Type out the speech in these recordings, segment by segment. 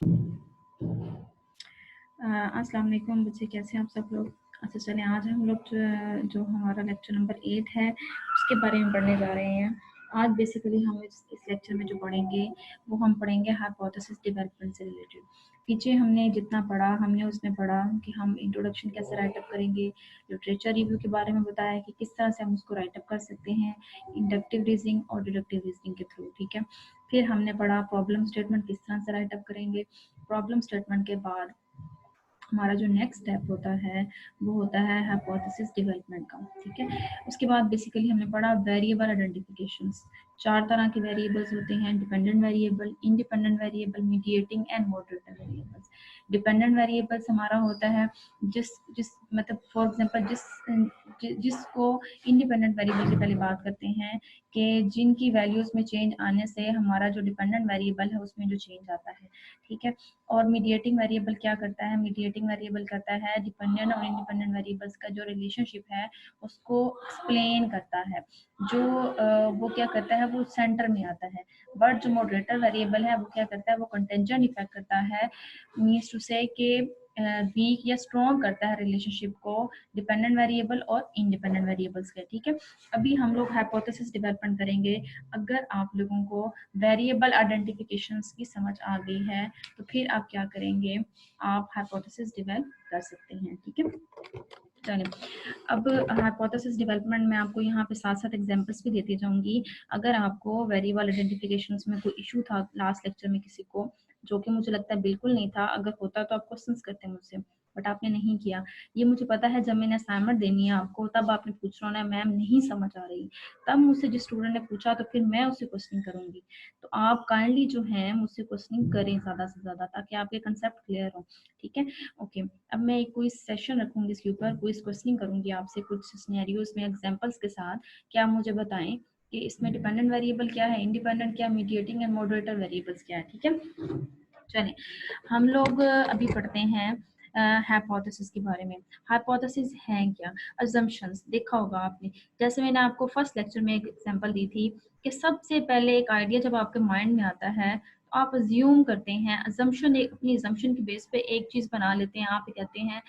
अस्सलाम वालेकुम बच्चे, कैसे हैं आप सब लोग। अच्छा चलें, आज हम लोग जो हमारा लेक्चर नंबर 8 है उसके बारे में पढ़ने जा रहे हैं। आज बेसिकली हम इस लेक्चर में जो पढ़ेंगे वो हम पढ़ेंगे हाइपोथेसिस डेवलपमेंट से रिलेटेड। पीछे हमने जितना पढ़ा हमने उसमें पढ़ा कि हम इंट्रोडक्शन कैसे राइटअप करेंगे, लिटरेचर रिव्यू के बारे में बताया कि किस तरह से हम उसको राइटअप कर सकते हैं इंडक्टिव रीजनिंग और डिडक्टिव रीजनिंग के थ्रू, ठीक है। फिर हमने पढ़ा प्रॉब्लम स्टेटमेंट किस तरह से राइटअप करेंगे। प्रॉब्लम स्टेटमेंट के बाद हमारा जो नेक्स्ट स्टेप होता है वो होता है हाइपोथेसिस डेवलपमेंट का, ठीक है। उसके बाद बेसिकली हमने पढ़ा वेरिएबल आइडेंटिफिकेशंस। 4 तरह के वेरिएबल्स होते हैं, dependent variable, independent variable, mediating and moderator variables. Dependent variables हमारा होता है जिस जिस मतलब फॉर एग्जांपल जिसको इंडिपेंडेंट वेरिएबल की पहले बात करते हैं कि जिनकी वैल्यूज में चेंज आने से हमारा जो डिपेंडेंट वेरिएबल है उसमें जो चेंज आता है, ठीक है। और मीडिएटिंग वेरिएबल क्या करता है, मीडिएटिंग वेरिएबल करता है डिपेंडेंट और इंडिपेंडेंट वेरिएबल्स का जो रिलेशनशिप है उसको एक्सप्लेन करता है। जो वो क्या करता है, वो सेंटर में आता है। बट जो मॉडरेटर वेरिएबल है वो क्या करता है, वो कंटेंजेंट इफेक्ट करता है, मीन्स टू से कि वीक या स्ट्रॉन्ग करता है रिलेशनशिप को डिपेंडेंट वेरिएबल और इंडिपेंडेंट वेरिएबल्स के, ठीक है। अभी हम लोग हाइपोथेसिस डेवलपमेंट करेंगे। अगर आप लोगों को वेरिएबल आइडेंटिफिकेशंस की समझ आ गई है तो फिर आप क्या करेंगे, आप हाइपोथेसिस डेवलप कर सकते हैं, ठीक है। चलिए, अब हाइपोथेसिस डेवलपमेंट में आपको यहाँ पे साथ साथ एग्जांपल्स भी देती जाऊंगी। अगर आपको वेरिएबल आइडेंटिफिकेशंस में कोई इशू था लास्ट लेक्चर में किसी को, जो कि मुझे लगता है बिल्कुल नहीं था, अगर होता तो आप क्वेश्चंस करते मुझसे, बट आपने नहीं किया। ये मुझे पता है, जब मैंने असाइनमेंट देनी है आपको तब आपने पूछ रहा है मैम नहीं समझ आ रही, तब मुझसे जिस स्टूडेंट ने पूछा तो फिर मैं उससे क्वेश्चनिंग करूंगी। तो आप काइंडली जो है मुझसे क्वेश्चनिंग करें ज़्यादा से ज़्यादा, ताकि आपके कंसेप्ट क्लियर हो, ठीक है। ओके, अब मैं एक कोई सेशन रखूंगी इसके ऊपर, कोई क्वेश्चनिंग करूंगी आपसे कुछ सिनेरियोज में एग्जांपल्स के साथ कि आप मुझे बताएं कि इसमें डिपेंडेंट वेरिएबल क्या है, इंडिपेंडेंट क्या, मीडिएटिंग एंड मॉडरेटर वेरिएबल्स क्या है, ठीक है। चलिए, हम लोग अभी पढ़ते हैं हाइपोथेसिस के बारे में। हाइपोथेसिस है क्या, अजम्पशंस देखा होगा आपने। जैसे मैंने आपको फर्स्ट लेक्चर में एक एग्जांपल दी थी कि सबसे पहले एक आइडिया जब आपके माइंड में आता है तो आप अज्यूम करते हैं, अजम्पशन अपनी अजम्पशन के बेस पे एक चीज बना लेते हैं। आप कहते हैं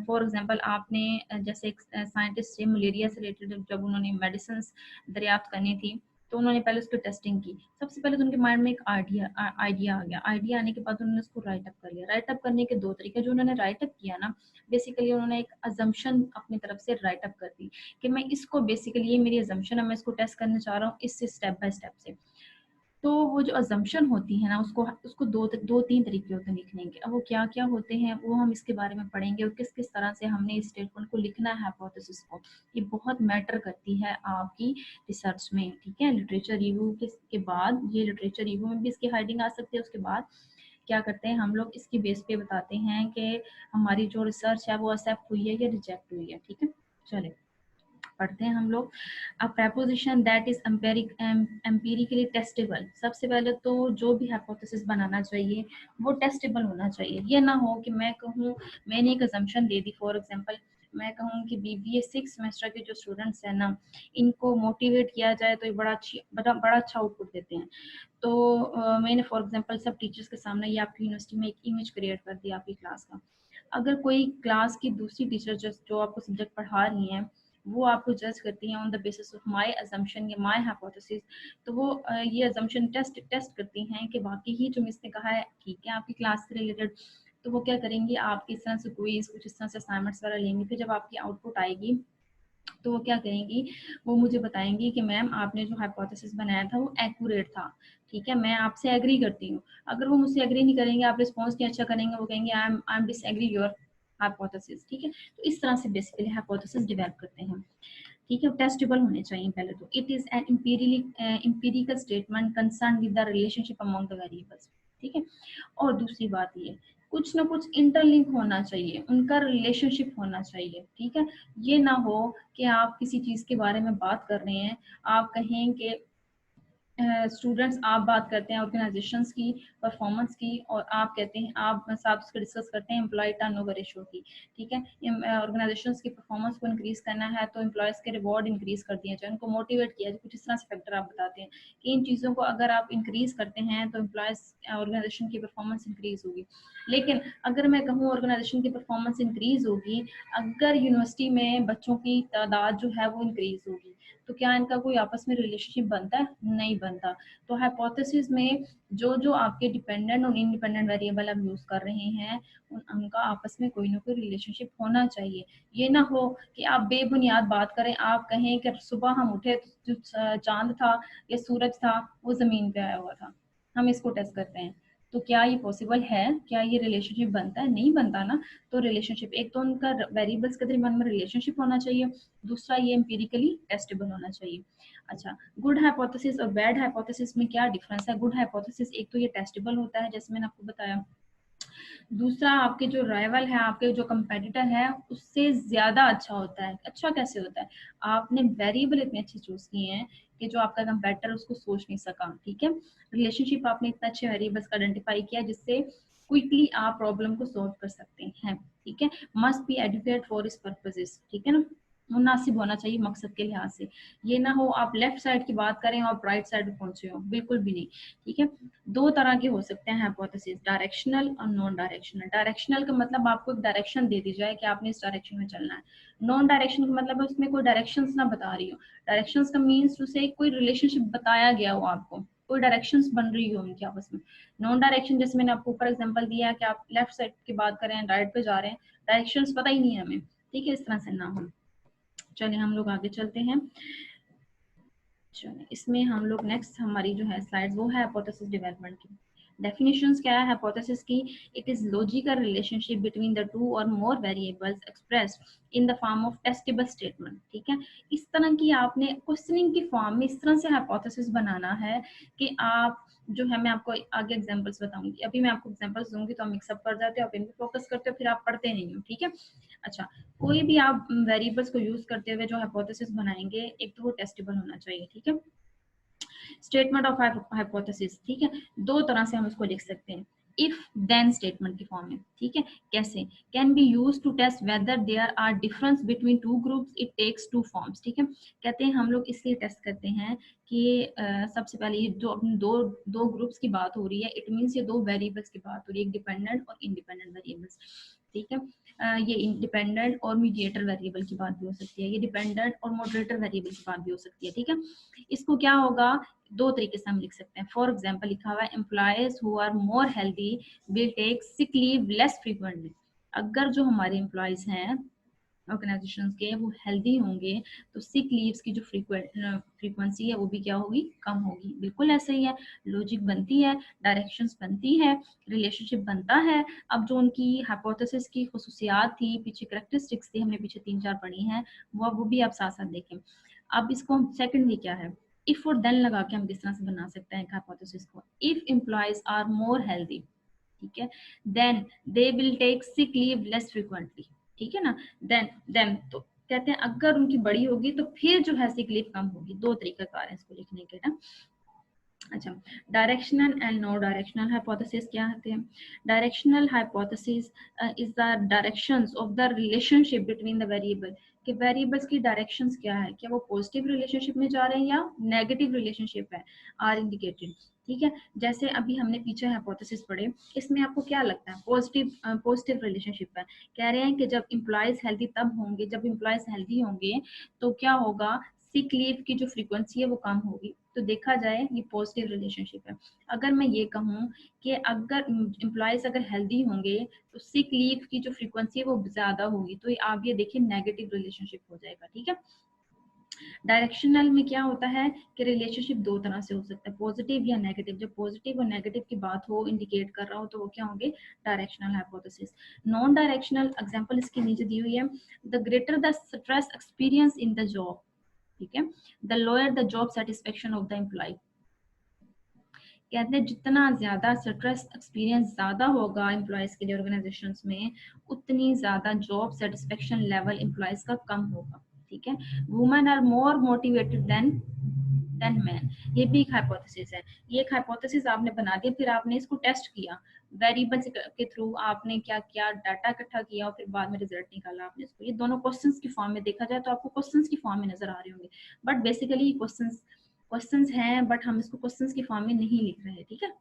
फॉर एग्जांपल आपने जैसे एक साइंटिस्ट से मलेरिया से रिलेटेड जब उन्होंने मेडिसिन दरियाफ्त करनी थी तो उन्होंने पहले उसकी टेस्टिंग की। सबसे पहले तो उनके माइंड में एक आइडिया आ गया। आइडिया आने के बाद उन्होंने उसको राइट अप कर लिया। राइट अप करने के दो तरीके, जो उन्होंने राइट अप किया ना, बेसिकली उन्होंने एक अजम्पशन अपनी तरफ से राइट अप कर दी कि मैं इसको बेसिकली, ये मेरी अजम्पशन है, मैं इसको टेस्ट करना चाह रहा हूँ इससे स्टेप बाय स्टेप से। तो वो जो अजम्पशन होती है ना, उसको उसको दो तीन तरीके होते हैं लिखने के। अब वो क्या क्या होते हैं वो हम इसके बारे में पढ़ेंगे, और किस किस तरह से हमने इस स्टेटमेंट को लिखना है हाइपोथेसिस को। ये बहुत मैटर करती है आपकी रिसर्च में, ठीक है। लिटरेचर रिव्यू के बाद, ये लिटरेचर रिव्यू में भी इसकी हाइडिंग आ सकती है। उसके बाद क्या करते हैं हम लोग, इसकी बेस पे बताते हैं कि हमारी जो रिसर्च है वो एक्सेप्ट हुई है या रिजेक्ट हुई है, ठीक है। चले पढ़ते हैं हम लोग। A proposition that is empirically testable. सबसे पहले तो जो भी हाइपोथेसिस बनाना चाहिए वो टेस्टेबल होना चाहिए। ये ना हो कि मैं कहूँ, मैंने एक assumption they the, for example मैं कहूँ कि बीबीए 6 सेमेस्टर के जो स्टूडेंट्स हैं ना, इनको मोटिवेट किया जाए तो ये बड़ा अच्छा आउटपुट देते हैं। तो मैंने फॉर एग्जांपल सब टीचर्स के सामने ये आपकी यूनिवर्सिटी में एक इमेज क्रिएट कर दिया आपकी क्लास का। अगर कोई क्लास की दूसरी टीचर जो आपको सब्जेक्ट पढ़ा रही हैं वो आपको जज करती हैं on the basis of my assumption या माय हाइपोथेसिस, तो वो ये अजम्पशन टेस्ट करती हैं कि बाकी ही जो मिस ने कहा है ठीक है आपकी क्लास से रिलेटेड। तो वो क्या करेंगी, आपकी इस तरह से क्विज कुछ इस तरह से असाइनमेंट्स वगैरह लेंगी। फिर जब आपकी आउटपुट आएगी तो वो क्या करेंगी, वो मुझे बताएंगी कि मैम आपने जो हाइपोथेसिस बनाया था वो एक्यूरेट था, ठीक है, मैं आपसे एग्री करती हूँ। अगर वो मुझसे एग्री नहीं करेंगे, आप रिस्पॉन्स नहीं अच्छा करेंगे, वो कहेंगे I am disagree your hypothesis, ठीक है। तो इस तरह से बेसिकली हाइपोथेसिस डेवलप करते हैं, ठीक है। टेस्टेबल होने चाहिए पहले तो। It is an empirical statement concern with the relationship among the variables, ठीक है। और दूसरी बात ये, कुछ ना कुछ इंटरलिंक होना चाहिए, उनका रिलेशनशिप होना चाहिए, ठीक है। ये ना हो कि आप किसी चीज के बारे में बात कर रहे हैं, आप कहें कि स्टूडेंट्स आप बात करते हैं ऑर्गेनाइजेशंस की परफॉर्मेंस की, और आप कहते हैं आप साथ उसको डिस्कस करते हैं एम्प्लॉय टर्नओवर रेशियो की। ठीक है, ऑर्गेनाइजेशंस की परफॉर्मेंस को इंक्रीज करना है तो एम्प्लॉयज़ के रिवॉर्ड इंक्रीज कर दिए जाए, उनको मोटिवेट किया जाए। कुछ इस तरह से फैक्टर आप बताते हैं कि इन चीज़ों को अगर आप इंक्रीज करते हैं तो एम्प्लॉयज़ ऑर्गेनाइजेशन की परफॉर्मेंस इंक्रीज होगी। लेकिन अगर मैं कहूँ ऑर्गेनाइजेशन की परफॉर्मेंस इंक्रीज होगी अगर यूनिवर्सिटी में बच्चों की तादाद जो है वो इंक्रीज होगी, तो क्या इनका कोई आपस में रिलेशनशिप बनता है? नहीं बनता। तो हाइपोथेसिस में जो जो आपके डिपेंडेंट और इंडिपेंडेंट वेरिएबल आप यूज कर रहे हैं उनका आपस में कोई ना कोई रिलेशनशिप होना चाहिए। ये ना हो कि आप बेबुनियाद बात करें, आप कहें कि सुबह हम उठे तो जो चांद था या सूरज था वो जमीन पे आया हुआ था, हम इसको टेस्ट करते हैं। तो क्या ये पॉसिबल है? क्या ये रिलेशनशिप बनता है? नहीं बनता ना। तो रिलेशनशिप एक तो उनका वेरिएबल्स के दरमियान में रिलेशनशिप होना चाहिए, दूसरा ये एम्पिरिकली टेस्टेबल होना चाहिए। अच्छा, गुड हाइपोथेसिस और बैड हाइपोथेसिस में क्या डिफरेंस है? गुड हाइपोथेसिस एक तो ये टेस्टेबल होता है जैसे मैंने आपको बताया, दूसरा आपके जो राइवल है, आपके जो कंपेटिटर है उससे ज्यादा अच्छा होता है। अच्छा कैसे होता है? आपने वेरिएबल इतने अच्छे चूज किए हैं कि जो आपका कंपेटिटर उसको सोच नहीं सका। ठीक है, रिलेशनशिप आपने इतना अच्छे वेरिएबल्स का आइडेंटिफाई किया जिससे क्विकली आप प्रॉब्लम को सॉल्व कर सकते हैं। ठीक है, मस्ट बी एडुकेट फॉर इस पर्पसेस। ठीक है ना, मुनासिब होना चाहिए मकसद के लिहाज से। ये ना हो आप लेफ्ट साइड की बात करें और राइट साइड पे पहुंचे हो, बिल्कुल भी नहीं। ठीक है, दो तरह के हो सकते हैं हाइपोथेसिस, डायरेक्शनल और नॉन डायरेक्शनल। डायरेक्शनल का मतलब आपको एक डायरेक्शन दे दी जाए कि आपने इस डायरेक्शन में चलना है। नॉन डायरेक्शन का मतलब है उसमें कोई डायरेक्शंस ना बता रही हो। डायरेक्शंस का मीन्स उसे कोई रिलेशनशिप बताया गया हो, आपको कोई डायरेक्शंस बन रही हो उनकी आपस में। नॉन डायरेक्शन जैसे मैंने आपको ऊपर एग्जांपल दिया है कि आप लेफ्ट साइड की बात करें राइट पे जा रहे हैं, डायरेक्शंस पता ही नहीं है हमें। ठीक है, इस तरह से ना हो। चलिए हम लोग आगे चलते हैं। चलिए इसमें हम लोग नेक्स्ट हमारी जो है स्लाइड्स वो है हाइपोथेसिस डेवलपमेंट की। डेफिनेशंस क्या है हाइपोथेसिस की? It is logical relationship between the two और more variables expressed in the form of testable statement. ठीक है, इस तरह की आपने क्वेश्चनिंग की फॉर्म में इस तरह से हाइपोथेसिस बनाना है कि आप जो है, मैं आपको आगे एग्जांपल्स बताऊंगी, अभी मैं आपको एग्जांपल्स दूंगी तो हम मिक्सअप कर जाते हो, आप इन पे फोकस करते हो, फिर आप पढ़ते नहीं हो। ठीक है, अच्छा, कोई भी आप वेरिएबल्स को यूज करते हुए जो हाइपोथेसिस बनाएंगे एक तो वो टेस्टेबल होना चाहिए। ठीक है, स्टेटमेंट ऑफ हाइपोथेसिस। ठीक है, दो तरह से हम उसको लिख सकते हैं, इफ देन स्टेटमेंट की फॉर्म में। ठीक है, कैसे? Can be use to test whether there are difference between two groups, it takes two forms. ठीक है, कहते हैं हम लोग इसलिए टेस्ट करते हैं कि सबसे पहले ये जो अपने दो दो ग्रुप्स की बात हो रही है, इट मीन्स ये दो वेरिएबल्स की बात हो रही है, डिपेंडेंट और इंडिपेंडेंट वेरिएबल्स। ठीक है, ये इंडिपेंडेंट और मीडिएटर वेरिएबल की बात भी हो सकती है, ये डिपेंडेंट और मॉडरेटर वेरिएबल की बात भी हो सकती है। ठीक है, इसको क्या होगा, दो तरीके से हम लिख सकते हैं। फॉर एग्जाम्पल लिखा हुआ है, employees who are more healthy will take sick leave less frequently. अगर जो हमारे एम्प्लॉयज हैं ऑर्गेनाइजेशन के वो हेल्दी होंगे तो सिक लीव्स की जो फ्रीक्वेंसी है वो भी क्या होगी, कम होगी। बिल्कुल ऐसे ही है, लॉजिक बनती है, डायरेक्शंस बनती है, रिलेशनशिप बनता है। अब जो उनकी हाइपोथेसिस की खुसूसियात थी, पीछे करेक्टरिस्टिक्स थी, हमने पीछे 3-4 पढ़ी हैं, वो भी आप साथ साथ देखें। अब इसको हम सेकंड में क्या है, इफ और देन लगा के हम किस तरह से बना सकते हैं हाइपोथेसिस को। If employees are more healthy, ठीक है, then they will take sick leave less frequently. ठीक है ना, देन तो कहते हैं अगर उनकी बड़ी होगी तो फिर जो है सिक लीव कम होगी। दो तरीका कार है इसको लिखने के ना। अच्छा, directional and no directional hypothesis क्या होते हैं? Directional hypothesis is the directions of the relationship between the variable, कि वेरिएबल्स की डायरेक्शंस क्या है, क्या वो पॉजिटिव रिलेशनशिप में जा रहे हैं या नेगेटिव रिलेशनशिप है, आर इंडिकेटेड। ठीक है, जैसे अभी हमने पीछे हाइपोथेसिस पढ़े, इसमें आपको क्या लगता है? पॉजिटिव रिलेशनशिप है। कह रहे हैं कि जब एम्प्लॉयज हेल्दी तब होंगे जब एम्प्लॉयज हेल्दी होंगे तो क्या होगा, सिक लीव की जो फ्रीक्वेंसी है वो कम होगी। तो देखा जाए ये पॉजिटिव रिलेशनशिप है। अगर मैं ये कहूँ कि अगर एम्प्लॉयज अगर हेल्दी होंगे तो सिक लीव की जो फ्रीक्वेंसी है वो ज्यादा होगी, तो आप ये देखिए नेगेटिव रिलेशनशिप हो जाएगा। ठीक है, डायरेक्शनल में क्या होता है कि रिलेशनशिप दो तरह से हो सकता है, पॉजिटिव या नेगेटिव। जब पॉजिटिव और नेगेटिव की बात हो, इंडिकेट कर रहा हो, तो वो क्या होंगे, directional hypothesis. Non directional example इसकी नीचे दी हुई है, the greater the stress experience in the job, ठीक है, the lower the job satisfaction of the employee. कहते हैं जितना ज्यादा स्ट्रेस एक्सपीरियंस ज्यादा होगा एम्प्लॉयज के लिए ऑर्गेनाइजेशंस में, उतनी ज्यादा जॉब सेटिस्फेक्शन लेवल एम्प्लॉयज का कम होगा। ठीक है, women are more motivated than than man, ये भी एक हाइपोथेसिस है। ये एक हाइपोथेसिस आपने बना दिया, फिर आपने इसको टेस्ट किया वेरिएबल्स के थ्रू, आपने क्या किया, डाटा इकट्ठा किया और फिर बाद में रिजल्ट निकाला आपने इसको। ये दोनों क्वेश्चंस की फॉर्म में देखा जाए तो आपको क्वेश्चंस की फॉर्म में नजर आ रहे होंगे, बट बेसिकली क्वेश्चंस हैं, बट हम इसको क्वेश्चंस की फॉर्म में नहीं लिख रहे हैं, ठीक है।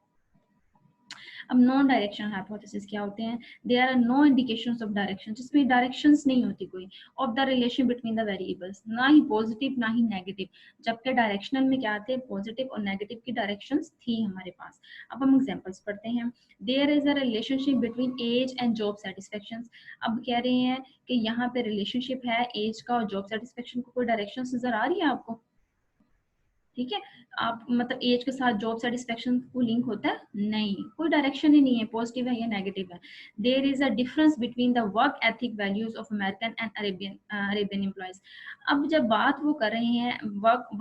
अब नॉन डायरेक्शनल हाइपोथेसिस क्या होते हैं? There are no indications of direction, जिसमें डायरेक्शंस नहीं होती कोई of the relation between the variables, ना ही पॉजिटिव ना ही नेगेटिव, जबकि डायरेक्शनल में क्या आते हैं, पॉजिटिव और नेगेटिव की डायरेक्शंस थी हमारे पास। अब हम एग्जांपल्स पढ़ते हैं। There is a relationship between age and job satisfaction. अब कह रहे हैं कि यहाँ पे रिलेशनशिप है एज का और जॉब सेटिस्फेक्शन को, कोई डायरेक्शन नजर आ रही है आपको? ठीक है, आप मतलब एज के साथ जॉब सेटिस्फेक्शन को लिंक होता है? नहीं, कोई डायरेक्शन ही नहीं है, पॉजिटिव है या नेगेटिव है। There is a difference between the work ethic values of American and Arabian employees. अब जब बात वो कर रहे हैं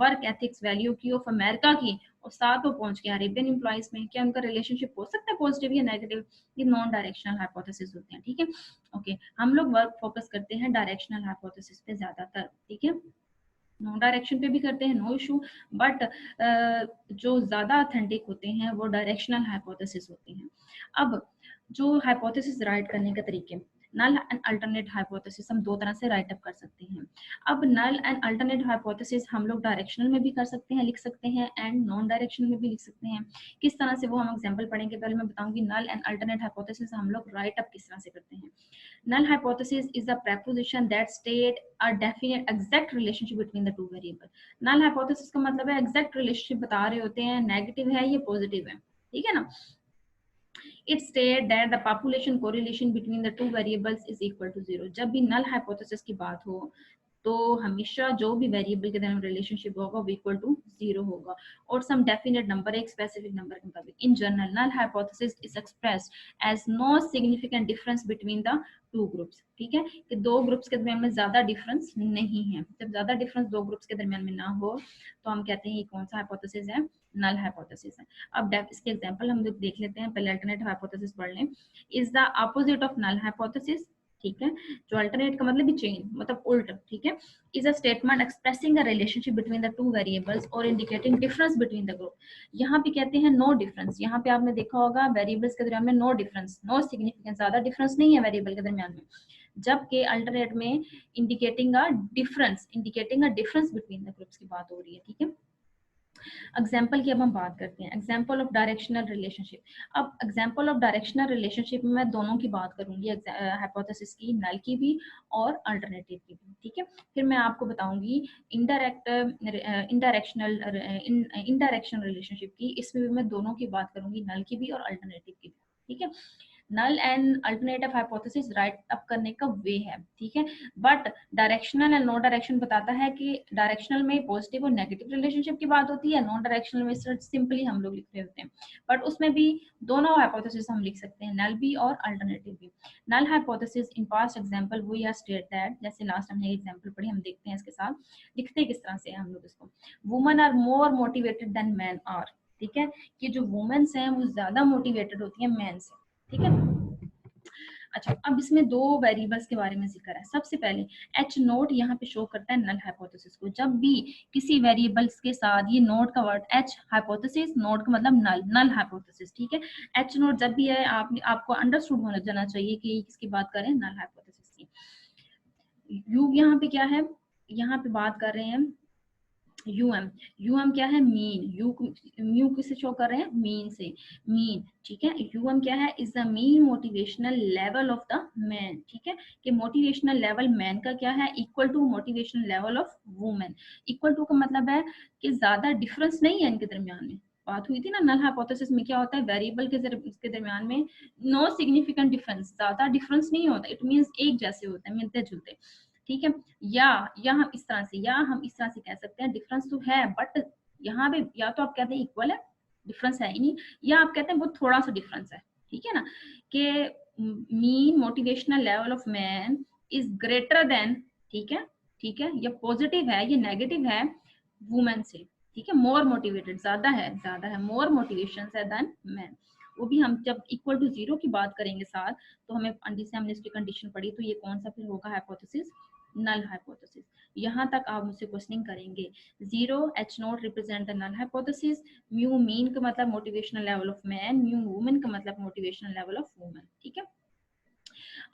वर्क एथिक्स वैल्यू की ऑफ अमेरिका की, और साथ वो पहुंच गया अरेबियन एम्प्लॉयज में, क्या उनका रिलेशनशिप हो सकता है पॉजिटिव या नेगेटिव? ये नॉन डायरेक्शनल हाइपोथेसिस होते हैं, ठीक है। ओके, हम लोग वर्क फोकस करते हैं डायरेक्शनल हाइपोथेसिस पे ज्यादातर, ठीक है। नो डायरेक्शन पे भी करते हैं, नो इशू, बट जो ज्यादा ऑथेंटिक होते हैं वो डायरेक्शनल हाइपोथेसिस होते हैं। अब जो हाइपोथेसिस राइट करने के तरीके, नल एंड अल्टरनेट हाइपोथेसिस हम दो तरह से राइट अप कर सकते हैं। अब नल एंड अल्टरनेट हाइपोथेसिस हम लोग डायरेक्शनल में भी कर सकते हैं, लिख सकते हैं, एंड नॉन डायरेक्शनल में भी लिख सकते हैं। किस तरह से वो हम एग्जांपल पढ़ेंगे, पहले मैं बताऊंगी नल एंड अल्टरनेट हाइपोथेसिस हम लोग राइट अप किस तरह से करते हैं। Null hypothesis is a proposition that state a definite exact relationship between the two variable. Null hypothesis का मतलब है exact relationship बता रहे होते हैं, नेगेटिव है या पॉजिटिव है, ठीक है ना। It state that the population correlation between the two variables is equal to 0. जब भी null hypothesis की बात हो तो हमेशा जो भी वेरिएबल के दरमियान रिलेशनशिप होगा वो इक्वल टू 0 होगा, और सम डेफिनेट नंबर, एक स्पेसिफिक नंबर के मुताबिक। In general null hypothesis is expressed as no significant difference between the two groups, ठीक है, कि दो ग्रुप्स के दरमियान में ज्यादा डिफरेंस नहीं है। जब ज्यादा डिफरेंस दो ग्रुप्स के दरमियान में ना हो तो हम कहते हैं ये कौन सा हाइपोथेसिस है, नल हाइपोथेसिस है। अब इसके एग्जांपल हम लोग देख लेते हैं, पहले अल्टरनेट हाइपोथेसिस पढ़ लें। Is the opposite of null hypothesis, ठीक है, जो अल्टरनेट का मतलब भी चेंज, मतलब उल्ट, ठीक है, is a statement expressing a relationship between the two variables or indicating difference between the group. यहाँ पे कहते हैं नो डिफरेंस, यहाँ पे आपने देखा होगा वेरिएबल्स के दरमियान में नो डिफरेंस, नो सिग्निफिकेंस, ज्यादा डिफरेंस नहीं है वेरिएबल के दरमियान में, जबकि अल्टरनेट में indicating a difference between the groups की बात हो रही है, ठीक है। एग्जाम्पल की अब हम बात करते हैं, एग्जाम्पल ऑफ डायरेक्शनल रिलेशनशिप। अब एग्जाम्पल ऑफ डायरेक्शनल रिलेशनशिप में मैं दोनों की बात करूंगी, हाइपोथेसिस की, नल की भी और अल्टरनेटिव की भी, ठीक है। फिर मैं आपको बताऊंगी इनडायरेक्शनल रिलेशनशिप की, इसमें भी मैं दोनों की बात करूंगी, नल की भी और अल्टरनेटिव की भी, ठीक है। Null and alternative hypothesis write up करने का वे है, ठीक है, but directional and non direction बताता है कि डायरेक्शनल में पॉजिटिव और नेगेटिव रिलेशनशिप की बात होती है, नॉन डायरेक्शनल में सिंपली हम लोग लिख रहे होते हैं, बट उसमें भी दोनों हाइपोथेसिस हम लिख सकते हैं, नल भी और अल्टरनेटिव भी। Null hypothesis in past example we are state that, जैसे लास्ट हमने एग्जांपल पढ़ी, हम देखते हैं इसके साथ लिखते किस तरह से हम लोग इसको। Women are more motivated than man are, ठीक है, कि जो वुमेन्स हैं वो ज्यादा मोटिवेटेड होती है मैन से, ठीक है। अच्छा, अब इसमें दो वेरिएबल्स के बारे में जिक्र है। सबसे पहले एच नोट यहाँ पे शो करता है नल हाइपोथेसिस को। जब भी किसी वेरिएबल्स के साथ ये नोट का वर्ड एच, हाइपोथेसिस, नोट का मतलब नल हाइपोथेसिस, ठीक है। एच नोट जब भी है आपको अंडरस्टूड होना जाना चाहिए कि किसकी बात करें, नल हाइपोथेसिस की। यू यहाँ पे क्या है, यहाँ पे बात कर रहे हैं यूएम क्या है, मीन, म्यू किसे शो कर रहे हैं, मीन से, मीन, ठीक है। यूएम क्या है, is the mean motivational level of the man, ठीक है, कि मोटिवेशनल लेवल मैन का क्या है, equal to motivational level of women. Equal to का मतलब है कि ज्यादा डिफरेंस नहीं है इनके दरमियान में। बात हुई थी ना नल हाइपोथेसिस में क्या होता है, वेरिएबल के दरमियान में नो सिग्निफिकेंट डिफरेंस, ज्यादा डिफरेंस नहीं होता, इट मींस एक जैसे होते हैं, मिलते जुलते, ठीक है। या हम इस तरह से कह सकते हैं डिफरेंस तो है, बट यहाँ पे या तो आप कहते हैं इक्वल है, डिफरेंस है ही नहीं, या आप कहते हैं बहुत थोड़ा सा डिफरेंस है, ठीक है ना, कि mean motivational level of man is greater than, ठीक है, या पॉजिटिव है या नेगेटिव है वुमेन से, ठीक है, मोर मोटिवेटेड, ज्यादा है मोर मोटिवेशन है देन मैन। वो भी हम जब इक्वल टू 0 की बात करेंगे साथ, तो हमें जैसे हमने इसकी कंडीशन पढ़ी, तो ये कौन सा फिर होगा हाइपोथेसिस, नल हाइपोथेसिस। यहाँ तक आप मुझसे क्वेश्चनिंग करेंगे। 0 H not represent the null hypothesis, mu mean का मतलब motivational level of man, mu women का मतलब मोटिवेशनल लेवल ऑफ वुमेन। ठीक है,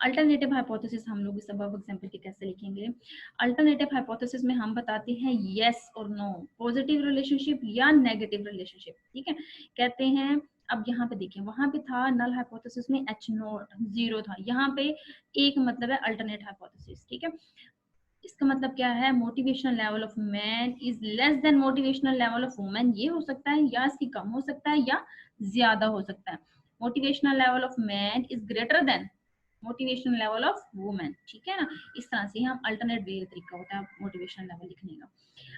अल्टरनेटिव हाइपोथेसिस हम लोग इस सबब एग्जांपल के कैसे लिखेंगे। अल्टरनेटिव हाइपोथेसिस में हम बताते हैं यस और नो, पॉजिटिव रिलेशनशिप या नेगेटिव रिलेशनशिप। ठीक है, कहते हैं अब यहाँ पे देखिए, वहां पे था नल हाइपोथेसिस में H नॉट 0 था, यहाँ पे एक मतलब है अल्टरनेट हाइपोथेसिस। ठीक है, इसका मतलब क्या है, motivational level of man is less than motivational level of women. ये हो सकता है या इसकी कम हो सकता है या ज्यादा हो सकता है। Motivational level of man is greater than motivational level of women. ठीक है ना, इस तरह से हम अल्टरनेट वे तरीका होता है मोटिवेशनल लेवल लिखने का।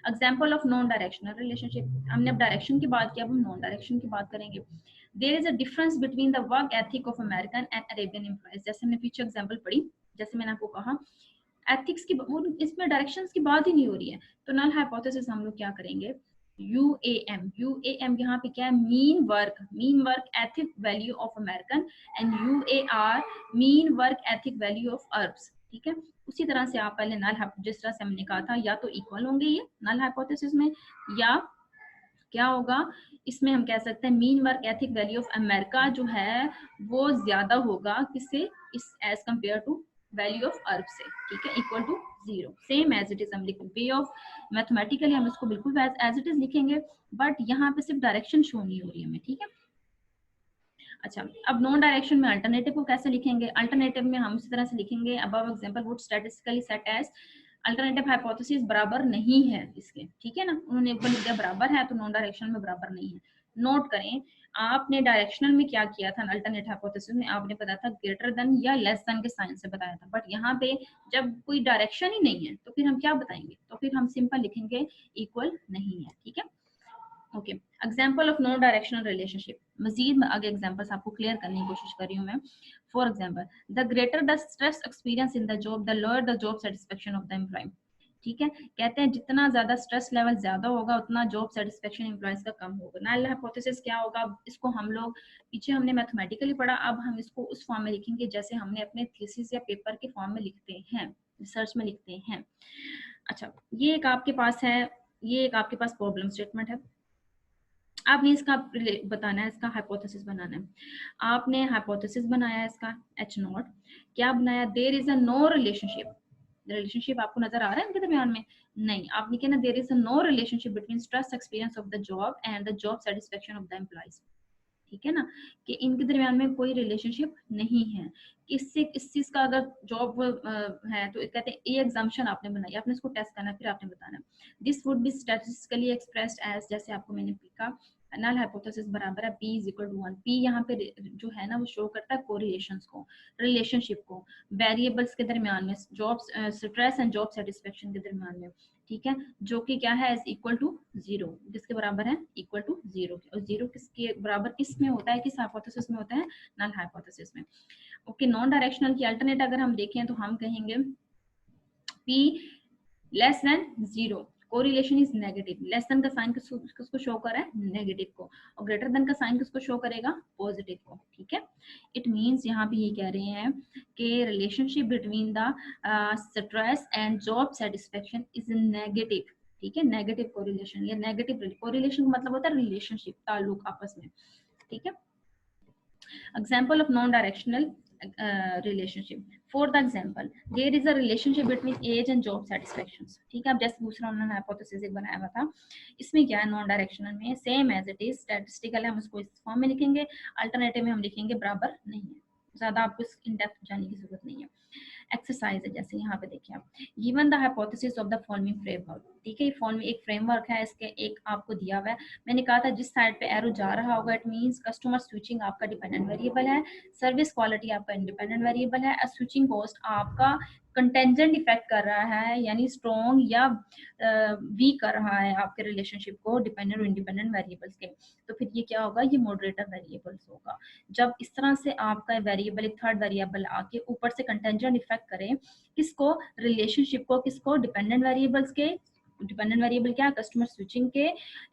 Example of non directional relationship, हमने अब डायरेक्शन की बात की, अब हम नॉन डायरेक्शन की बात करेंगे। There is a difference between the work ethic of American and Arabian employees. जैसे हमने पीछे एग्जाम्पल पढ़ी, जैसे मैंने आपको कहा एथिक्स की, इसमें डायरेक्शंस की बात ही नहीं हो रही है। तो नल हाइपोथेसिस हम लोग क्या करेंगे, यूएएम यहाँ पे क्या है, mean work ethic value of American, and UAR mean work ethic value of Arabs. ठीक है, उसी तरह से आप पहले नल, जिस तरह से हमने कहा था, या तो इक्वल होंगे ये नल हाइपोथेसिस में, या क्या होगा, इसमें हम कह सकते हैं mean work ethic value of America जो है वो ज्यादा होगा किससे, इस as compare to value of Arab से। ठीक है, equal to 0, same as it is हम लिखेंगे। वे ऑफ मैथमेटिकली हम इसको बिल्कुल एज इट इज लिखेंगे, बट यहाँ पे सिर्फ डायरेक्शन शो नहीं हो रही है हमें। ठीक है, अच्छा, अब नॉन डायरेक्शन में अल्टरनेटिव को कैसे लिखेंगे। अल्टरनेटिव में हम इसी तरह से लिखेंगे, above example would statistically set as, alternative hypothesis बराबर नहीं है इसके। ठीक है ना, उन्होंने ऊपर लिख दिया बराबर है, तो नॉन डायरेक्शन में बराबर नहीं है। नोट करें, आपने डायरेक्शनल में क्या किया था, अल्टरनेट हाइपोथेसिस में आपने बताया था ग्रेटर देन या लेस देन के साइन से बताया था, बट यहाँ पे जब कोई डायरेक्शन ही नहीं है तो फिर हम क्या बताएंगे, तो फिर हम सिंपल लिखेंगे इक्वल नहीं है। ठीक है, okay, example of non directional relationship, मजीद आगे एग्जाम्पल्स आपको क्लियर करने की कोशिश कर रही हूँ मैं। For example, the greater the stress experience in the job, the lower the job satisfaction of the employee. ठीक है, कहते हैं जितना ज्यादा स्ट्रेस लेवल ज्यादा होगा उतना जॉब सेटिस्फेक्शन एम्प्लॉयज का कम होगा। नल हाइपोथेसिस क्या होगा, इसको हम लोग पीछे हमने मैथमेटिकली पढ़ा, अब हम इसको उस फॉर्म में लिखेंगे जैसे हमने अपने थीसिस या पेपर के फॉर्म में लिखते हैं, रिसर्च में लिखते हैं। अच्छा, ये एक आपके पास है, ये एक आपके पास प्रॉब्लम स्टेटमेंट है, आपने इसका बताना है, इसका हाइपोथेसिस बनाना है। आपने हाइपोथेसिस बनाया इसका H नॉट, क्या बनाया, there is a no relationship. Relationship आपको नजर आ रहा है इनके दरमियान में, नहीं, आपने कहना there is a no relationship between stress experience of the job and the job satisfaction of the employees. ठीक है ना, कि इनके दरमियान में कोई रिलेशनशिप नहीं है। इससे इस चीज का अगर जॉब है तो कहते हैं ये एग्जाम्पशन आपने बनाई, आपने इसको टेस्ट करना है, फिर आपने बताना this would be statistically expressed as, जैसे आपको मैंने लिखा नल हाइपोथेसिस बराबर है P is equal to 1। P यहाँ पे जो है ना वो शो करता है कोरिलेशंस को, रिलेशनशिप को वेरिएबल्स के दरमियान में, job stress and job satisfaction के दरमियान में। ठीक है, जो कि क्या है, इज इक्वल टू 0, किसके बराबर है, इक्वल टू 0। और 0 किसके बराबर, किस में होता है, किस हाइपोथेसिस में होता है, नल हाइपोथेसिस में। ओके, नॉन डायरेक्शनल की अल्टरनेट अगर हम देखें तो हम कहेंगे P less than 0, correlation is negative. Less than का साइन किसको शो कर रहा है, नेगेटिव को, और ग्रेटर देन का साइन किसको शो करेगा, पॉजिटिव को। ठीक है, इट मींस यहाँ पे ये कह रहे हैं कि relationship between the stress and job satisfaction is negative. ठीक है, नेगेटिव कोरिलेशन, या नेगेटिव कोरिलेशन का मतलब होता है रिलेशनशिप, ताल्लुक आपस में। ठीक है, example of non-directional relationship, for the example there is a relationship between age and job satisfactions। ठीक है, अब जैसे दूसरा उन्होंने हाइपोथेसिस एक बनाया हुआ था, इसमें क्या है, नॉन डायरेक्शनल में same as it is, statistical है, हम उसको इस फॉर्म में लिखेंगे, अल्टरनेटिव में हम लिखेंगे बराबर नहीं है। ज्यादा आपको इस इन डेप्थ जाने की जरूरत नहीं है। एक्सरसाइज है, जैसे यहाँ पे देखिए आप, given the hypothesis of the following framework. ठीक है, फॉलोइंग एक फ्रेमवर्क है, इसके एक आपको दिया हुआ है, मैंने कहा था जिस साइड पे एरो जा रहा होगा इट मींस कस्टमर स्विचिंग आपका डिपेंडेंट वेरिएबल है, सर्विस क्वालिटी आपका इंडिपेंडेंट वेरिएबल है, स्विचिंग कॉस्ट आपका कंटेंजेंट इफेक्ट कर रहा है, यानी स्ट्रॉन्ग या वीक कर रहा है आपके रिलेशनशिप को डिपेंडेंट और इंडिपेंडेंट वेरिएबल्स के। तो फिर ये क्या होगा, ये मॉडरेटर वेरिएबल्स होगा। जब इस तरह से आपका वेरिएबल एक थर्ड वेरिएबल आके ऊपर से कंटेंजेंट इफेक्ट करे, किसको, रिलेशनशिप को, किसको, डिपेंडेंट वेरिएबल्स के, डिपेंडेंट वेरिएबल क्या, कस्टमर स्विचिंग के,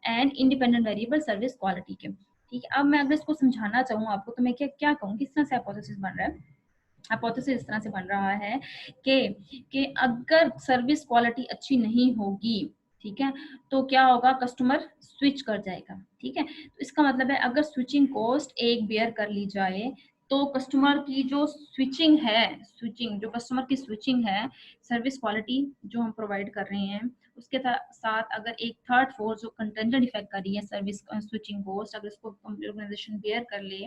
and independent variable service quality के। ठीक है, अब मैं अगर इसको समझाना चाहूँ आपको तो मैं क्या क्या कहूँ, किस तरह से हाइपोथेसिस बन रहा है। हाइपोथेसिस इस तरह से बन रहा है कि अगर सर्विस क्वालिटी अच्छी नहीं होगी, ठीक है, तो क्या होगा, कस्टमर स्विच कर जाएगा। ठीक है, तो इसका मतलब है अगर स्विचिंग कॉस्ट एक बेयर कर ली जाए तो कस्टमर की जो स्विचिंग है, स्विचिंग जो कस्टमर की स्विचिंग है, सर्विस क्वालिटी जो हम प्रोवाइड कर रहे हैं उसके साथ अगर एक थर्ड फोर्स जो कंटेंजेंट इफेक्ट कर रही है सर्विस स्विचिंग कॉस्ट, अगर इसको ऑर्गेनाइजेशन बेयर कर ले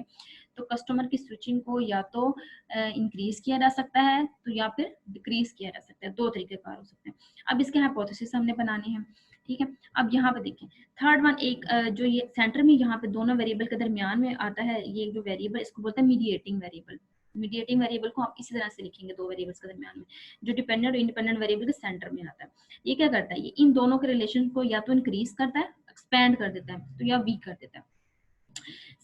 तो कस्टमर की स्विचिंग को या तो इंक्रीज किया जा सकता है तो या फिर डिक्रीज किया जा सकता है। दो तरीके कार हो सकते हैं। अब इसके हाइपोथेसिस हमने बनाने हैं। ठीक है, अब यहाँ पे देखें थर्ड वन, एक जो ये सेंटर में यहाँ पे दोनों वेरिएबल के दरमियान में आता है, ये जो वेरिएबल इसको बोलते हैं मीडिएटिंग वेरिएबल। मीडिएटिंग वेरिएबल को आप इसी तरह से लिखेंगे, दो वेरिएबल्स के दरमियान में जो डिपेंडेंट और इंडिपेंडेंट वेरिएबल के सेंटर में आता है। ये क्या करता है, ये इन दोनों के रिलेशन को या तो इंक्रीज करता है, एक्सपेंड कर देता है, तो या वीक कर देता है।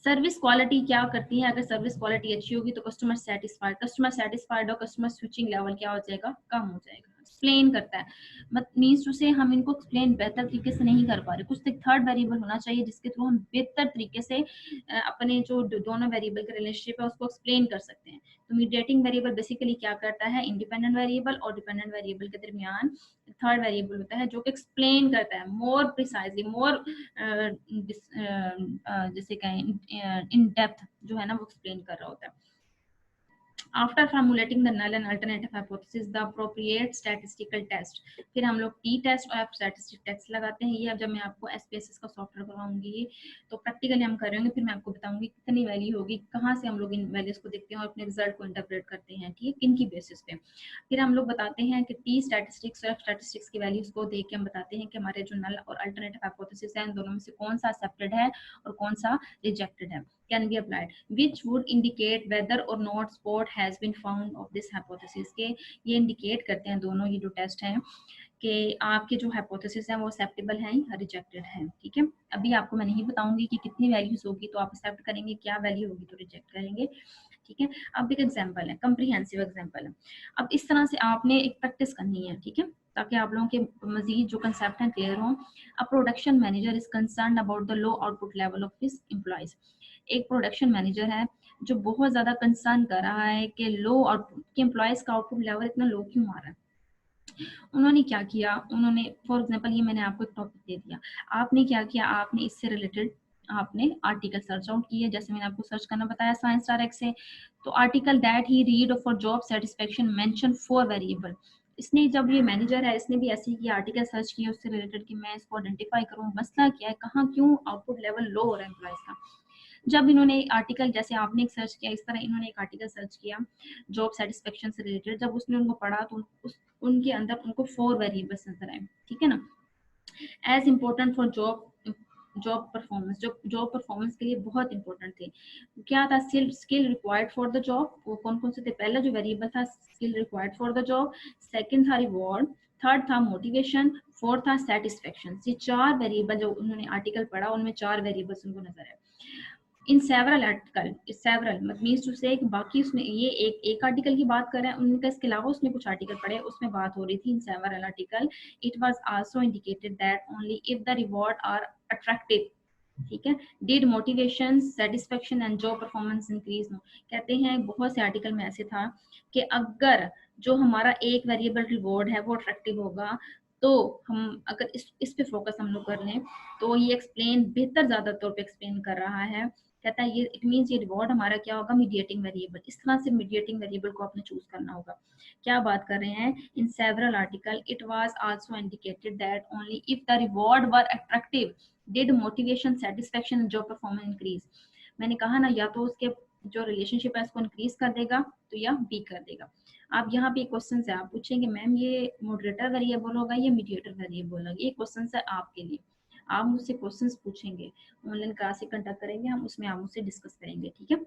सर्विस क्वालिटी क्या करती है, अगर सर्विस क्वालिटी अच्छी होगी तो कस्टमर सेटिस्फाइड और कस्टमर स्विचिंग लेवल क्या हो जाएगा, कम हो जाएगा। एक्सप्लेन करता है, मींस टू से हम इनको एक्सप्लेन बेहतर तरीके से नहीं कर पा रहे, कुछ थर्ड वेरिएबल होना चाहिए जिसके थ्रू हम बेहतर तरीके से अपने जो दोनों वेरिएबल के रिलेशनशिप है उसको एक्सप्लेन कर सकते हैं। तो मीडिएटिंग वेरिएबल बेसिकली क्या करता है, इंडिपेंडेंट वेरिएबल और डिपेंडेंट वेरिएबल के दरमियान थर्ड वेरिएबल होता है जो कि एक्सप्लेन करता है मोर प्रिसाइजली, मोर जैसे कहें इन डेप्थ जो है ना वो एक्सप्लेन कर रहा होता है। After formulating the null and alternative hypothesis, the appropriate statistical test, फिर हम लोग टी टेस्ट और स्टैटिस्टिक टेस्ट लगाते हैं। ये अब जब मैं आपको एसपीएसएस का सॉफ्टवेयर करवाऊंगी तो प्रैक्टिकली हम करेंगे, फिर मैं आपको बताऊंगी कितनी वैल्यू होगी, कहाँ से हम लोग इन वैल्यूज को देखते हैं और अपने रिजल्ट को इंटरप्रेट करते हैं, ठीक है, किन की बेसिस पे। फिर हम लोग बताते हैं कि टी स्टैटिस्टिक्स और स्टैटिस्टिक्स की वैल्यूज को देख के हम बताते हैं कि हमारे जो नल और अल्टरनेटिव हाइपोथेसिस है उन दोनों में से कौन सा एक्सेप्टेड है और कौन सा रिजेक्टेड है, can be applied, which would indicate whether or not support has been found of this hypothesis। के ये इंडिकेट करते हैं दोनों ये जो टेस्ट हैं कि आपके जो हाइपोथेसिस है वो एक्सेप्टेबल है या रिजेक्टेड है। ठीक है, अभी आपको मैं नहीं बताऊंगी कि कितनी वैल्यूज होगी तो आप एक्सेप्ट करेंगे, क्या वैल्यू होगी तो रिजेक्ट करेंगे। ठीक है, अब एक एग्जांपल है, कंप्रीहेंसिव एग्जांपल है। अब इस तरह से आपने एक प्रैक्टिस करनी है, ठीक है, ताकि आप लोगों के मजीद जो कंसेप्ट हैं क्लियर हों। A production manager is concern about the low output level of his employees. एक प्रोडक्शन मैनेजर है जो बहुत ज्यादा कंसर्न कर रहा है कि लो आउटपुट के एम्प्लॉयज का आउटपुट लेवल इतना लो क्यों आ रहा है। उन्होंने क्या किया, उन्होंने फॉर एग्जांपल ये मैंने आपको एक टॉपिक दे दिया, आपने क्या किया, आपने इससे रिलेटेड आपने आर्टिकल सर्च आउट किए, जैसे मैंने आपको सर्च करना बताया साइंस डायरेक्ट से, तो article that he read for job satisfaction mention 4 variable. इसने जब ये मैनेजर है इसने भी ऐसे ही आर्टिकल सर्च किया उससे रिलेटेड कि मैं इसको आइडेंटिफाई करूं मसला क्या है, कहाँ क्यों आउटपुट लेवल लो हो रहा है एम्प्लॉयज का। जब इन्होंने आर्टिकल जैसे आपने एक सर्च किया इस तरह इन्होंने एक आर्टिकल सर्च किया जॉब सेटिस्फेक्शन से रिलेटेड, जब उसने उनको पढ़ा तो उनके अंदर उनको 4 वेरिएबल्स नजर आए। ठीक है ना, as important for job performance, जो जॉब परफॉर्मेंस के लिए बहुत इंपॉर्टेंट थे। क्या था, skill required for the job, वो कौन कौन से थे, पहला जो वेरिएबल था skill required for the job, second था रिवॉर्ड, थर्ड था मोटिवेशन, फोर्थ था सेटिस्फेक्शन। ये 4 वेरिएबल जो उन्होंने आर्टिकल पढ़ा उनमें 4 वेरिएबल्स उनको नजर आए। In several article, several means two से बाकी उसमें ये एक आर्टिकल की बात कर रहे हैं उनका, इसके अलावा उसने कुछ आर्टिकल पढ़े उसमें बात हो रही थी in several article. It was also indicated that only if the reward are attractive, ठीक है, did motivation satisfaction and job performance increase. कहते हैं बहुत से आर्टिकल में ऐसे था कि अगर जो हमारा एक वेरिएबल रिवॉर्ड है वो अट्रैक्टिव होगा तो हम अगर इस पे फोकस हम लोग कर लें तो ये एक्सप्लेन बेहतर ज्यादा तौर पे एक्सप्लेन कर रहा है। कहता है ये इट मींस ये रिवॉर्ड हमारा क्या होगा, मीडिएटिंग वेरिएबल। इस तरह से मीडिएटिंग वेरिएबल को आपने चूज करना होगा। क्या बात कर रहे हैं, इन several article it was also indicated that only if the reward were attractive did motivation satisfaction and job performance increase. मैंने कहा ना या तो उसके जो रिलेशनशिप है उसको इंक्रीज कर देगा तो या वीक कर देगा। आप यहाँ पे क्वेश्चन है, आप पूछेंगे मैम ये मॉडरेटर वेरिएबल होगा या मीडिएटर वेरिएबल होगा, ये क्वेश्चन है आपके लिए। आप मुझसे क्वेश्चंस पूछेंगे, ऑनलाइन क्लास कंडक्ट करेंगे हम, उसमें आप मुझसे डिस्कस करेंगे। ठीक है,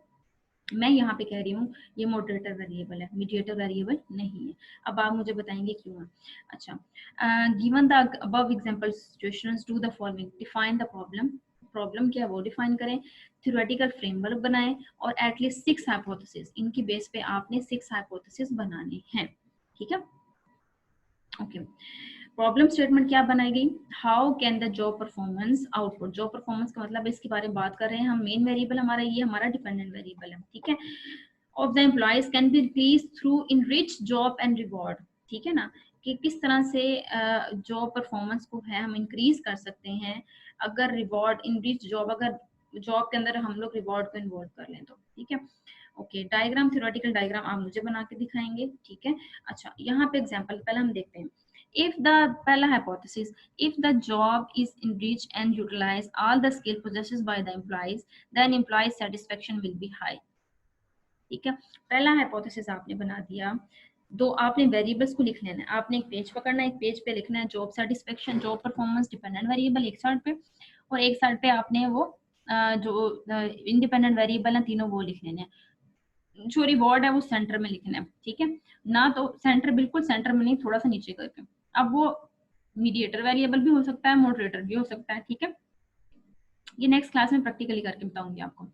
मैं यहाँ पे कह रही हूँ ये मॉडरेटर वेरिएबल है, मीडिएटर वेरिएबल नहीं है। अब आप मुझे बताएंगे क्यों है। अच्छा, given the above example situations do the following, define the problem, problem क्या वो डिफाइन करें, थ्योरेटिकल फ्रेमवर्क बनाएं और एटलीस्ट 6 हाइपोथेसिस, इनकी बेस पे आपने 6 हाइपोथेसिस बनाने हैं। ठीक है, ओके। प्रॉब्लम स्टेटमेंट क्या बनाई गई, how can the job performance output, job performance का मतलब इसके बारे में बात कर रहे हैं हम, मेन वेरिएबल हमारा ये हमारा डिपेंडेंट वेरिएबल है। ठीक है, of the employees can be increase through enrich job and reward, ठीक है ना, कि किस तरह से जॉब परफॉर्मेंस को है हम इंक्रीज कर सकते हैं अगर रिवॉर्ड इनरिच जॉब, अगर जॉब के अंदर हम लोग रिवॉर्ड को इन्वॉल्व कर लें तो, ठीक है। ओके, डायग्राम, थ्योरेटिकल डायग्राम आप मुझे बना के दिखाएंगे, ठीक है। अच्छा, यहाँ पे एग्जांपल पहले हम देखते हैं। if the पहला hypothesis, if the job is enriched and utilize all the skill possessed by the employees, then employee satisfaction will be high, ठीक है। पहला हाइपोथेसिस आपने बना दिया। दो आपने वेरिएबल्स को लिख लेना है, आपने एक पेज पकड़ना है, एक पेज पे लिखना है job satisfaction, job performance, dependent variable एक साइड पे, और एक साइड पे आपने वो जो इंडिपेंडेंट वेरिएबल है तीनों वो लिख लेने हैं। जो रिवॉर्ड है वो सेंटर में लिखना है, ठीक है ना, तो सेंटर बिल्कुल सेंटर में नहीं, थोड़ा सा नीचे करके। अब वो मीडिएटर वेरिएबल भी हो सकता है, मॉडरेटर भी हो सकता है, ठीक है। ये नेक्स्ट क्लास में प्रैक्टिकली करके बताऊंगी आपको,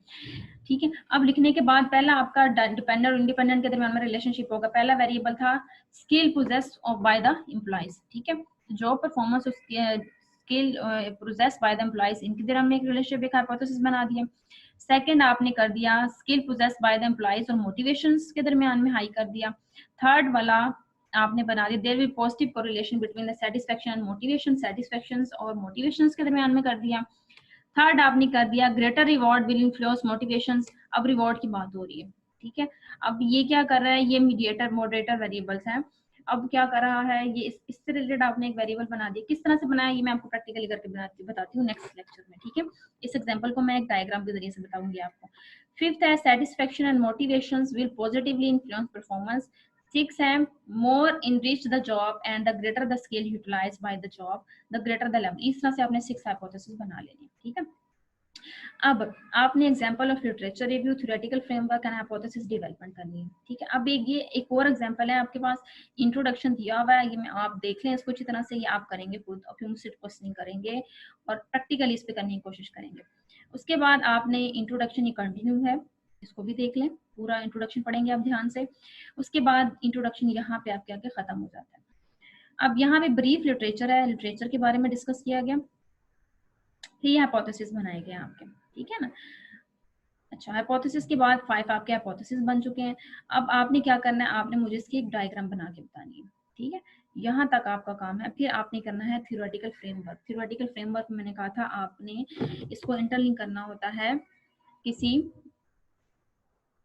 ठीक है। अब लिखने के बाद पहला आपका डिपेंडेंट और इंडिपेंडेंट के दरमियान में रिलेशनशिप होगा। पहला वेरिएबल था skill possessed by the employees, ठीक है। जॉब परफॉर्मेंस और skill possessed by the employees, इनके दरमियान में एक रिलेशनशिप, एक हाइपोथेसिस बना दिया। सेकंड आपने कर दिया skill possessed by the employees और मोटिवेशंस के दरमियान में हाई कर दिया। थर्ड वाला आपने बना दिया there will positive correlation between the satisfaction and motivation, satisfactions और मोटिवेशंस के दरमियान में कर दिया। थर्ड आपने कर दिया greater reward will influence motivations, अब रिवॉर्ड की बात हो रही है, ठीक है। अब ये क्या कर रहा है, ये मीडिएटर मॉडरेटर वेरिएबल्स हैं। अब क्या कर रहा है ये, इससे रिलेटेड आपने एक वेरिएबल बना दिया। किस तरह से बनाया ये मैं आपको प्रैक्टिकली करके बताती हूँ नेक्स्ट लेक्चर में, ठीक है। इस एग्जांपल को मैं एक डायग्राम के जरिए से बताऊंगी आपको। फिफ्थ है satisfaction and motivations will positively influence performance. Six है more enrich the job and the greater the skill utilize by the job the greater the level. इस तरह से आपने सिक्स हाइपोथेसिस बना लेनी है, ठीक है। अब आपने example of literature review, theoretical framework and hypothesis development करनी है, ठीक है। अब ये एक और एग्जांपल है आपके पास, इंट्रोडक्शन दिया हुआ है, ये मैं आप देख लें इसको अच्छी तरह से, ये आप करेंगे खुद और फिर मुझसे क्वेश्चनिंग करेंगे और प्रैक्टिकली इस पे करने की कोशिश करेंगे। उसके बाद आपने इंट्रोडक्शन, ये कंटिन्यू है, इसको भी देख लें, पूरा इंट्रोडक्शन पढ़ेंगे आप ध्यान से। उसके बाद इंट्रोडक्शन यहाँ पे आपके आगे खत्म हो जाता है। अब यहाँ पे ब्रीफ लिटरेचर है, लिटरेचर के बारे में डिस्कस किया गया, फिर ये हाइपोथेसिस बनाए गए आपके, ठीक है ना। अच्छा, हाइपोथेसिस के बाद 5 आपके हाइपोथेसिस बन चुके हैं। अब आपने क्या करना है, आपने मुझे इसकी एक डायग्राम बना के बतानी है, ठीक है। यहाँ तक आपका काम है। फिर आपने करना है थ्योरेटिकल फ्रेमवर्क। थ्योरेटिकल फ्रेमवर्क मैंने कहा था आपने इसको इंटरलिंक करना होता है किसी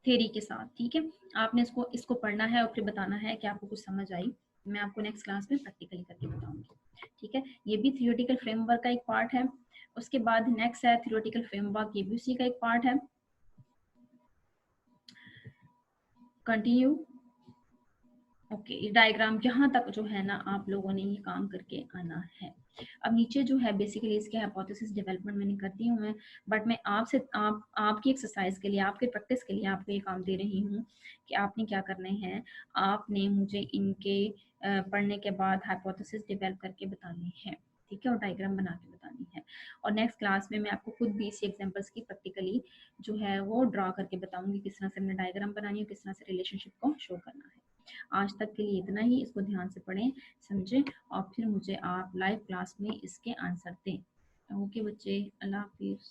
थ्योरी के साथ, ठीक है। आपने इसको पढ़ना है और फिर बताना है कि आपको कुछ समझ आई। मैं आपको नेक्स्ट क्लास में प्रैक्टिकली करके बताऊंगी, ठीक है। ये भी थ्योरेटिकल फ्रेमवर्क का एक पार्ट है। उसके बाद नेक्स्ट है थ्योरेटिकल फ्रेमवर्क, ये भी उसी का एक पार्ट है। कंटिन्यू। ओके, डायग्राम यहाँ तक जो है ना आप लोगों ने ये काम करके आना है। अब नीचे जो है बेसिकली इसके हाइपोथेसिस डेवलपमेंट मैंने कर दी हूँ मैं, बट मैं आपसे आपकी एक्सरसाइज के लिए, आपके प्रैक्टिस के लिए आपको ये काम दे रही हूँ कि आपने क्या करने हैं, आपने मुझे इनके पढ़ने के बाद हाइपोथेसिस डेवलप करके बताने हैं, ठीक है, और डायग्राम बना के बतानी है। और नेक्स्ट क्लास में मैं आपको खुद भी इसी एग्जांपल्स की प्रैक्टिकली जो है वो ड्रा करके बताऊंगी, किस तरह से हमने डायग्राम बनानी है, किस तरह से रिलेशनशिप को शो करना है। आज तक के लिए इतना ही, इसको ध्यान से पढ़ें, समझें और फिर मुझे आप लाइव क्लास में इसके आंसर दें। ओके बच्चे, अल्लाह हाफिज़।